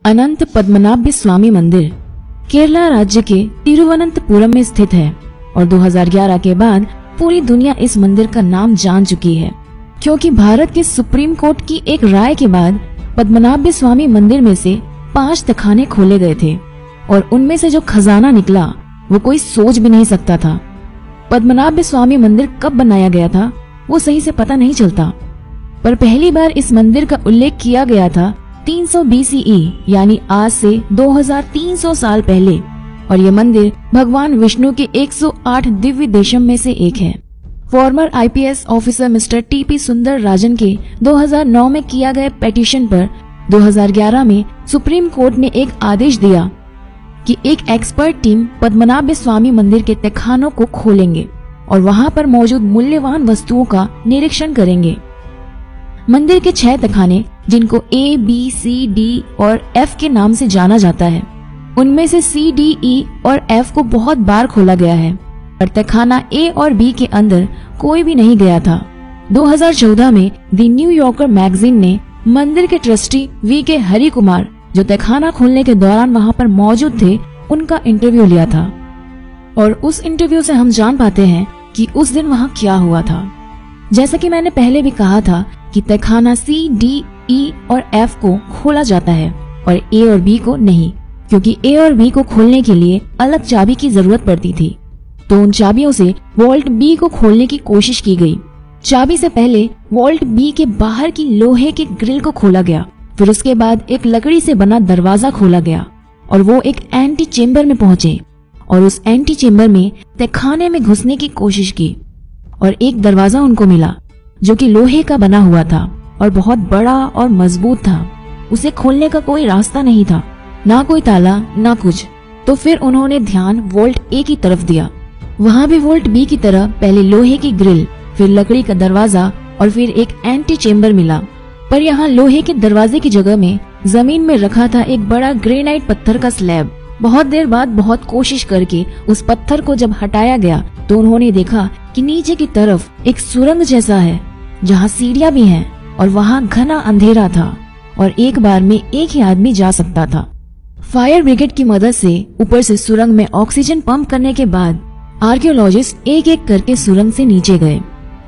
अनंत पद्मनाभ स्वामी मंदिर केरला राज्य के तिरुवनंतपुरम में स्थित है और 2011 के बाद पूरी दुनिया इस मंदिर का नाम जान चुकी है, क्योंकि भारत के सुप्रीम कोर्ट की एक राय के बाद पद्मनाभ स्वामी मंदिर में से 5 तहखाने खोले गए थे और उनमें से जो खजाना निकला वो कोई सोच भी नहीं सकता था। पद्मनाभ स्वामी मंदिर कब बनाया गया था वो सही से पता नहीं चलता, पर पहली बार इस मंदिर का उल्लेख किया गया था 300 BCE यानी आज से 2300 साल पहले, और ये मंदिर भगवान विष्णु के 108 दिव्य देशम में से एक है। Farmer IPS officer mister TP सुंदर राजन के 2009 में किया गया पिटीशन पर 2011 में सुप्रीम कोर्ट ने एक आदेश दिया कि एक एक्सपर्ट टीम पद्मनाभ स्वामी मंदिर के तहखानों को खोलेंगे और वहां पर मौजूद मूल्यवान वस्तुओं का निरीक्षण करेंगे। मंदिर के 6 तहखाने, जिनको A, B, C, D और F के नाम से जाना जाता है, उनमें से C, D, E और F को बहुत बार खोला गया है, पर तहखाना A और B के अंदर कोई भी नहीं गया था। 2014 में द न्यू यॉर्कर मैगजीन ने मंदिर के ट्रस्टी VK हरि कुमार, जो तहखाना खोलने के दौरान वहां पर मौजूद थे, उनका इंटरव्यू लिया था और उस इंटरव्यू से हम जान पाते हैं कि उस दिन वहां क्या हुआ था। जैसा कि मैंने पहले भी कहा था कि तहखाना C, D, E और F को खोला जाता है और A और B को नहीं, क्योंकि A और B को खोलने के लिए अलग चाबी की जरूरत पड़ती थी। तो उन चाबियों से वॉल्ट B को खोलने की कोशिश की गई। चाबी से पहले वॉल्ट B के बाहर की लोहे के ग्रिल को खोला गया, फिर उसके बाद एक लकड़ी से बना दरवाजा खोला गया और वो एक एंटी चेम्बर में पहुंचे और उस एंटी चेम्बर में तहखाने में घुसने की कोशिश की और एक दरवाजा उनको मिला जो कि लोहे का बना हुआ था और बहुत बड़ा और मजबूत था। उसे खोलने का कोई रास्ता नहीं था, ना कोई ताला ना कुछ। तो फिर उन्होंने ध्यान वोल्ट A की तरफ दिया। वहाँ भी वोल्ट B की तरह पहले लोहे की ग्रिल, फिर लकड़ी का दरवाजा और फिर एक एंटी चेम्बर मिला, पर यहाँ लोहे के दरवाजे की जगह में जमीन में रखा था एक बड़ा ग्रेनाइट पत्थर का स्लैब। बहुत देर बाद बहुत कोशिश करके उस पत्थर को जब हटाया गया तो उन्होंने देखा कि नीचे की तरफ एक सुरंग जैसा है जहाँ सीढ़ियाँ भी हैं और वहाँ घना अंधेरा था और एक बार में एक ही आदमी जा सकता था। फायर ब्रिगेड की मदद से ऊपर से सुरंग में ऑक्सीजन पंप करने के बाद आर्कियोलॉजिस्ट एक एक करके सुरंग से नीचे गए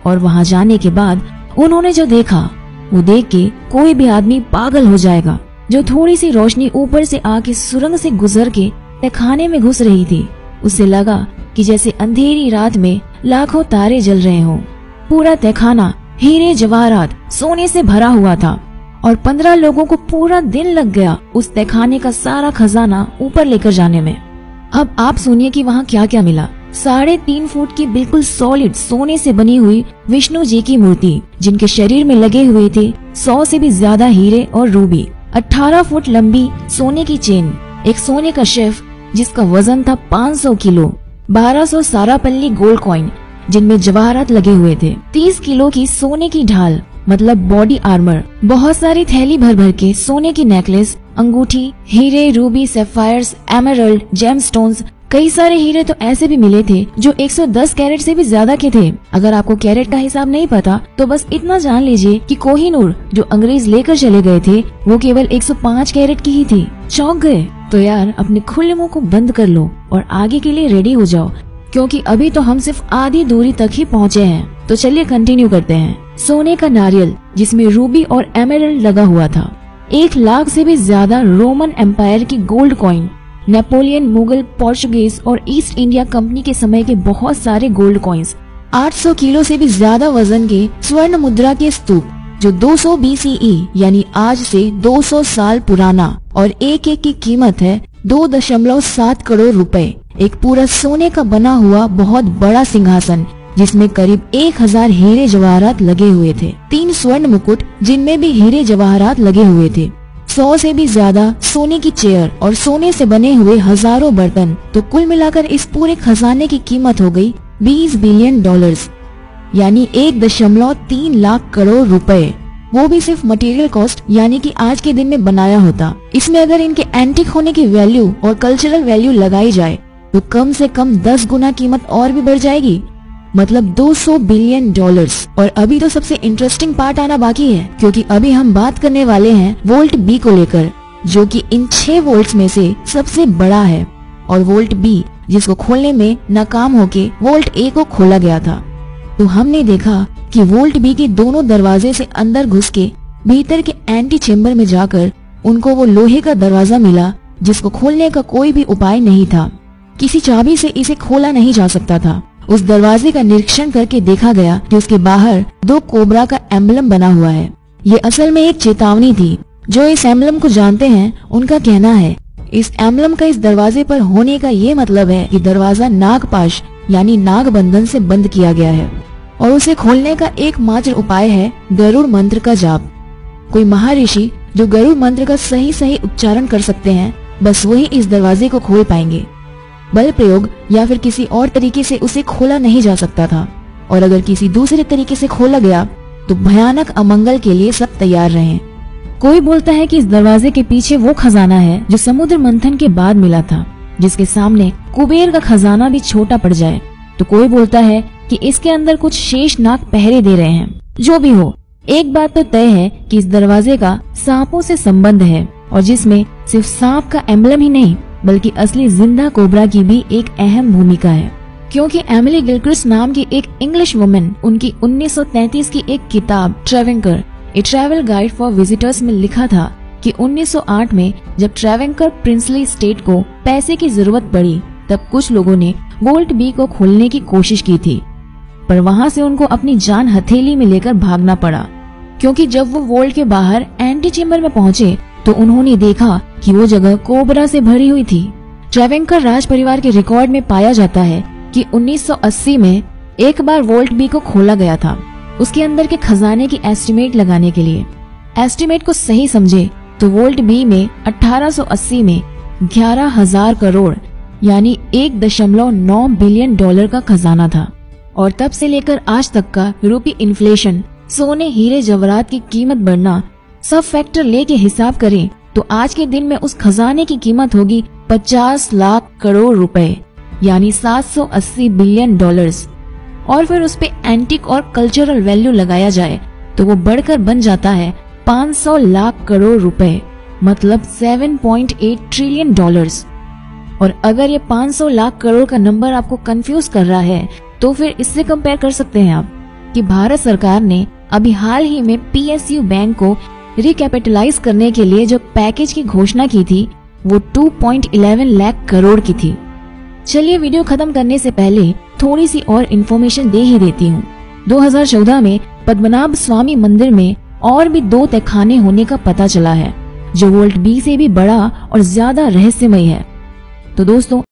और वहाँ जाने के बाद उन्होंने जो देखा वो देख के कोई भी आदमी पागल हो जाएगा। जो थोड़ी सी रोशनी ऊपर से आके सुरंग से गुजर के तहखाने में घुस रही थी, उसे लगा कि जैसे अंधेरी रात में लाखों तारे जल रहे हों। पूरा तहखाना हीरे जवाहरात सोने से भरा हुआ था और 15 लोगों को पूरा दिन लग गया उस तहखाने का सारा खजाना ऊपर लेकर जाने में। अब आप सुनिए कि वहाँ क्या क्या मिला। 3.5 फुट की बिल्कुल सॉलिड सोने से बनी हुई विष्णु जी की मूर्ति, जिनके शरीर में लगे हुए थे 100 से भी ज्यादा हीरे और रूबी। 18 फुट लंबी सोने की चेन, एक सोने का शेफ जिसका वजन था 500 किलो, 1200 सारापल्ली गोल्ड कॉइन जिनमें जवाहरात लगे हुए थे, 30 किलो की सोने की ढाल मतलब बॉडी आर्मर, बहुत सारी थैली भर भर के सोने की नेकलेस, अंगूठी, हीरे, रूबी, सैफायर्स, एमरल्ड, जेमस्टोन्स। कई सारे हीरे तो ऐसे भी मिले थे जो 110 कैरेट से भी ज्यादा के थे। अगर आपको कैरेट का हिसाब नहीं पता तो बस इतना जान लीजिए कि कोहिनूर जो अंग्रेज लेकर चले गए थे वो केवल 105 कैरेट की ही थी। चौंक गए? तो यार अपने खुले मुंह को बंद कर लो और आगे के लिए रेडी हो जाओ, क्योंकि अभी तो हम सिर्फ आधी दूरी तक ही पहुँचे हैं। तो चलिए कंटिन्यू करते हैं। सोने का नारियल जिसमें रूबी और एमरल्ड लगा हुआ था, 1 लाख से भी ज्यादा रोमन एम्पायर की gold coin, Napoleon, Mughal, Portuguese और ईस्ट इंडिया कंपनी के समय के बहुत सारे गोल्ड कॉइन्स, 800 किलो से भी ज्यादा वजन के स्वर्ण मुद्रा के स्तूप जो 200 BCE यानी आज से 200 साल पुराना और एक एक की कीमत है 2.7 करोड़ रुपए। एक पूरा सोने का बना हुआ बहुत बड़ा सिंहासन जिसमें करीब 1000 हीरे जवाहरात लगे हुए थे, 3 स्वर्ण मुकुट जिनमें भी हीरे जवाहरात लगे हुए थे, 100 से भी ज्यादा सोने की चेयर और सोने से बने हुए हजारों बर्तन। तो कुल मिलाकर इस पूरे खजाने की कीमत हो गई $20 बिलियन यानी 1.3 लाख करोड़ रुपए। वो भी सिर्फ मटेरियल कॉस्ट यानी कि आज के दिन में बनाया होता। इसमें अगर इनके एंटीक होने की वैल्यू और कल्चरल वैल्यू लगाई जाए तो कम से कम 10 गुना कीमत और भी बढ़ जाएगी, मतलब $200 बिलियन। और अभी तो सबसे इंटरेस्टिंग पार्ट आना बाकी है, क्योंकि अभी हम बात करने वाले हैं वोल्ट बी को लेकर, जो कि इन 6 वोल्ट्स में से सबसे बड़ा है, और वोल्ट बी जिसको खोलने में नाकाम होके वोल्ट ए को खोला गया था। तो हमने देखा कि वोल्ट बी के दोनों दरवाजे से अंदर घुस के भीतर के एंटी चेम्बर में जाकर उनको वो लोहे का दरवाजा मिला जिसको खोलने का कोई भी उपाय नहीं था। किसी चाबी से इसे खोला नहीं जा सकता था। उस दरवाजे का निरीक्षण करके देखा गया कि उसके बाहर 2 कोबरा का एम्बलम बना हुआ है। ये असल में एक चेतावनी थी। जो इस एम्बलम को जानते हैं उनका कहना है इस एम्बलम का इस दरवाजे पर होने का ये मतलब है कि दरवाजा नागपाश यानी नाग बंधन से बंद किया गया है और उसे खोलने का एकमात्र उपाय है गरुड़ मंत्र का जाप। कोई महर्षि जो गरुड़ मंत्र का सही उच्चारण कर सकते हैं, बस वही इस दरवाजे को खोल पाएंगे। बल प्रयोग या फिर किसी और तरीके से उसे खोला नहीं जा सकता था, और अगर किसी दूसरे तरीके से खोला गया तो भयानक अमंगल के लिए सब तैयार रहें। कोई बोलता है कि इस दरवाजे के पीछे वो खजाना है जो समुद्र मंथन के बाद मिला था, जिसके सामने कुबेर का खजाना भी छोटा पड़ जाए। तो कोई बोलता है कि इसके अंदर कुछ शेष नाग पहरे दे रहे हैं। जो भी हो, एक बात तो तय है कि इस दरवाजे का सांपों से संबंध है, और जिसमें सिर्फ सांप का एम्बलम ही नहीं बल्कि असली जिंदा कोबरा की भी एक अहम भूमिका है। क्योंकि एमिली गिलक्रिस्ट नाम की एक इंग्लिश वुमेन उनकी 1933 की एक किताब ट्रेवेंकर ए ट्रैवल गाइड फॉर विजिटर्स में लिखा था कि 1908 में जब ट्रेवेंकर प्रिंसली स्टेट को पैसे की जरूरत पड़ी तब कुछ लोगों ने वोल्ट बी को खोलने की कोशिश की थी, पर वहां से उनको अपनी जान हथेली में लेकर भागना पड़ा। क्योंकि जब वो वोल्ट के बाहर एंटी चेम्बर में पहुंचे तो उन्होंने देखा कि वो जगह कोबरा से भरी हुई थी। ट्रेवेंकर राज परिवार के रिकॉर्ड में पाया जाता है कि 1980 में एक बार वोल्ट बी को खोला गया था, उसके अंदर के खजाने की एस्टिमेट लगाने के लिए। एस्टिमेट को सही समझे तो वोल्ट बी में 1880 में 11,000 करोड़ यानी 1.9 बिलियन डॉलर का खजाना था, और तब से लेकर आज तक का यूरोपीय इन्फ्लेशन, सोने हीरे जवाहरात की कीमत बढ़ना, सब फैक्टर लेके हिसाब करें तो आज के दिन में उस खजाने की कीमत होगी 50 लाख करोड़ रुपए यानी 780 बिलियन डॉलर्स। और फिर उस पे एंटिक और कल्चरल वैल्यू लगाया जाए तो वो बढ़कर बन जाता है 500 लाख करोड़ रुपए, मतलब 7.8 ट्रिलियन डॉलर्स। और अगर ये 500 लाख करोड़ का नंबर आपको कंफ्यूज कर रहा है तो फिर इससे कंपेयर कर सकते हैं आप कि भारत सरकार ने अभी हाल ही में PSU बैंक को रिकैपिटलाइज करने के लिए जो पैकेज की घोषणा की थी वो 2.11 लाख करोड़ की थी। चलिए वीडियो खत्म करने से पहले थोड़ी सी और इन्फॉर्मेशन दे ही देती हूँ। 2014 में पद्मनाभ स्वामी मंदिर में और भी 2 तहखाने होने का पता चला है जो वोल्ट बी से भी बड़ा और ज्यादा रहस्यमय है। तो दोस्तों